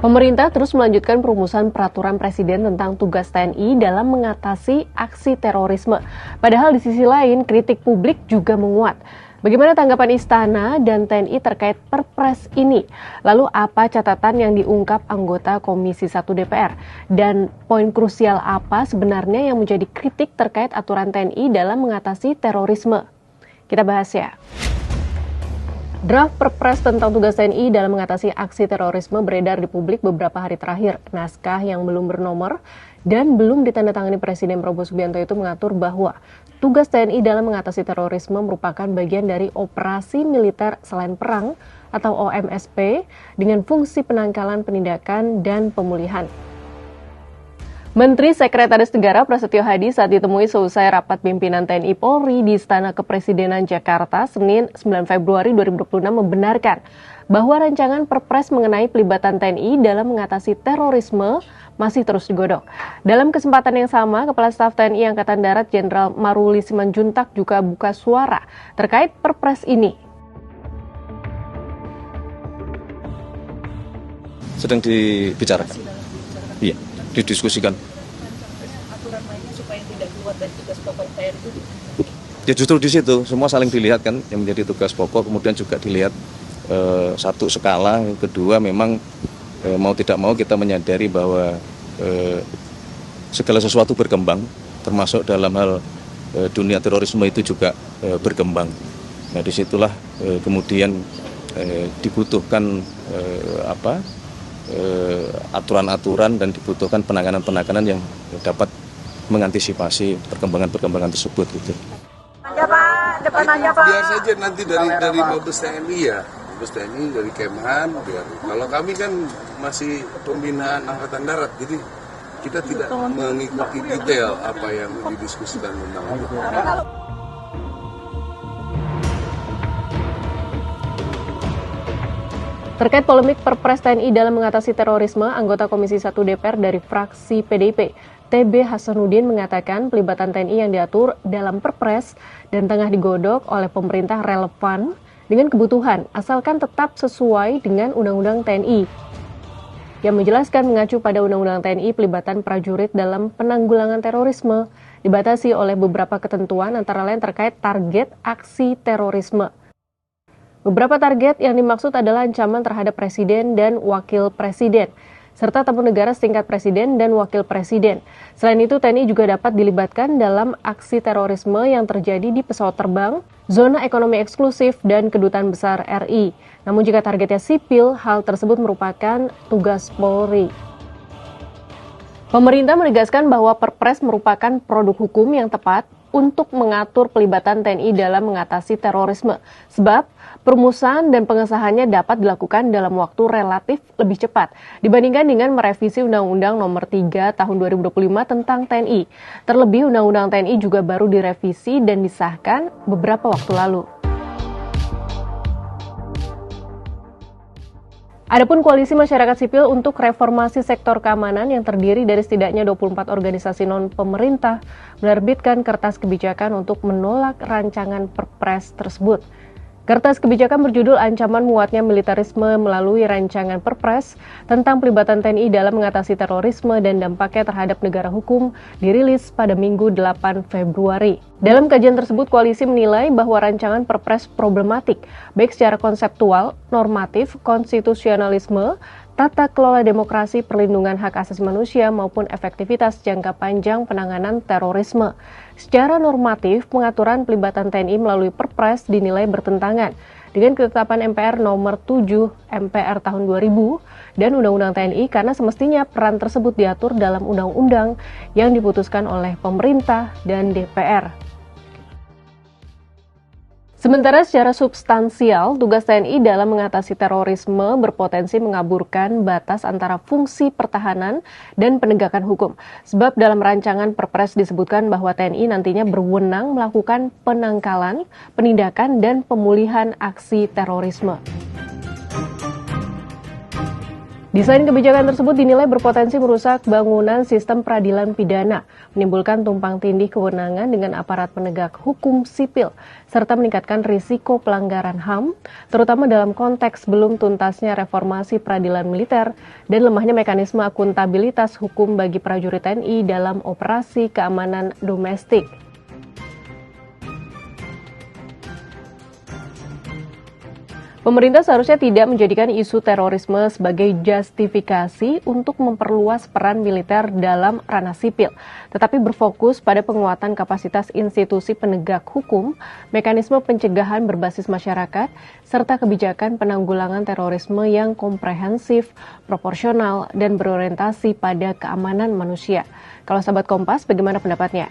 Pemerintah terus melanjutkan perumusan peraturan Presiden tentang tugas TNI dalam mengatasi aksi terorisme. Padahal di sisi lain, kritik publik juga menguat. Bagaimana tanggapan Istana dan TNI terkait Perpres ini? Lalu apa catatan yang diungkap anggota Komisi 1 DPR? Dan poin krusial apa sebenarnya yang menjadi kritik terkait aturan TNI dalam mengatasi terorisme? Kita bahas ya. Draft Perpres tentang tugas TNI dalam mengatasi aksi terorisme beredar di publik beberapa hari terakhir. Naskah yang belum bernomor dan belum ditandatangani Presiden Prabowo Subianto itu mengatur bahwa tugas TNI dalam mengatasi terorisme merupakan bagian dari operasi militer selain perang atau OMSP dengan fungsi penangkalan, penindakan, dan pemulihan. Menteri Sekretaris Negara Prasetyo Hadi saat ditemui seusai rapat pimpinan TNI Polri di Istana Kepresidenan Jakarta, Senin 9 Februari 2026 membenarkan bahwa rancangan Perpres mengenai pelibatan TNI dalam mengatasi terorisme masih terus digodok. Dalam kesempatan yang sama, Kepala Staf TNI Angkatan Darat Jenderal Maruli Simanjuntak juga buka suara terkait Perpres ini. Sedang dibicarakan. Iya. Didiskusikan. Aturan mainnya supaya tidak keluar dari tugas pokok TNI. Ya justru di situ semua saling dilihat kan yang menjadi tugas pokok, kemudian juga dilihat satu skala, yang kedua memang mau tidak mau kita menyadari bahwa segala sesuatu berkembang, termasuk dalam hal dunia terorisme itu juga berkembang. Nah disitulah kemudian dibutuhkan aturan-aturan dan dibutuhkan penanganan-penanganan yang dapat mengantisipasi perkembangan-perkembangan tersebut gitu. Depan aja Pak. Biar saja nanti dari Mabes TNI ya, Mabes TNI dari Kemhan biar. Kalau kami kan masih pembinaan Angkatan Darat, jadi kita tidak mengikuti detail apa yang didiskusikan tentang itu. Terkait polemik Perpres TNI dalam mengatasi terorisme, anggota Komisi 1 DPR dari fraksi PDIP, TB Hasanuddin mengatakan pelibatan TNI yang diatur dalam Perpres dan tengah digodok oleh pemerintah relevan dengan kebutuhan, asalkan tetap sesuai dengan Undang-Undang TNI. Yang menjelaskan mengacu pada Undang-Undang TNI, pelibatan prajurit dalam penanggulangan terorisme dibatasi oleh beberapa ketentuan antara lain terkait target aksi terorisme. Beberapa target yang dimaksud adalah ancaman terhadap presiden dan wakil presiden, serta tamu negara setingkat presiden dan wakil presiden. Selain itu, TNI juga dapat dilibatkan dalam aksi terorisme yang terjadi di pesawat terbang, zona ekonomi eksklusif, dan kedutaan besar RI. Namun jika targetnya sipil, hal tersebut merupakan tugas Polri. Pemerintah menegaskan bahwa Perpres merupakan produk hukum yang tepat untuk mengatur pelibatan TNI dalam mengatasi terorisme. Sebab perumusan dan pengesahannya dapat dilakukan dalam waktu relatif lebih cepat dibandingkan dengan merevisi Undang-Undang Nomor 3 Tahun 2025 tentang TNI. Terlebih Undang-Undang TNI juga baru direvisi dan disahkan beberapa waktu lalu. Adapun Koalisi Masyarakat Sipil untuk Reformasi Sektor Keamanan yang terdiri dari setidaknya 24 organisasi non-pemerintah menerbitkan kertas kebijakan untuk menolak rancangan Perpres tersebut. Kertas kebijakan berjudul Ancaman Muatnya Militerisme melalui rancangan Perpres tentang pelibatan TNI dalam mengatasi terorisme dan dampaknya terhadap negara hukum dirilis pada Minggu 8 Februari. Dalam kajian tersebut, koalisi menilai bahwa rancangan Perpres problematik, baik secara konseptual, normatif, konstitusionalisme, tata kelola demokrasi, perlindungan hak asasi manusia, maupun efektivitas jangka panjang penanganan terorisme. Secara normatif, pengaturan pelibatan TNI melalui Perpres dinilai bertentangan dengan ketetapan MPR nomor 7 MPR tahun 2000 dan Undang-Undang TNI karena semestinya peran tersebut diatur dalam undang-undang yang diputuskan oleh pemerintah dan DPR. Sementara secara substansial, tugas TNI dalam mengatasi terorisme berpotensi mengaburkan batas antara fungsi pertahanan dan penegakan hukum. Sebab dalam rancangan Perpres disebutkan bahwa TNI nantinya berwenang melakukan penangkalan, penindakan, dan pemulihan aksi terorisme. Desain kebijakan tersebut dinilai berpotensi merusak bangunan sistem peradilan pidana, menimbulkan tumpang tindih kewenangan dengan aparat penegak hukum sipil, serta meningkatkan risiko pelanggaran HAM, terutama dalam konteks belum tuntasnya reformasi peradilan militer dan lemahnya mekanisme akuntabilitas hukum bagi prajurit TNI dalam operasi keamanan domestik. Pemerintah seharusnya tidak menjadikan isu terorisme sebagai justifikasi untuk memperluas peran militer dalam ranah sipil, tetapi berfokus pada penguatan kapasitas institusi penegak hukum, mekanisme pencegahan berbasis masyarakat, serta kebijakan penanggulangan terorisme yang komprehensif, proporsional, dan berorientasi pada keamanan manusia. Kalau sahabat Kompas, bagaimana pendapatnya?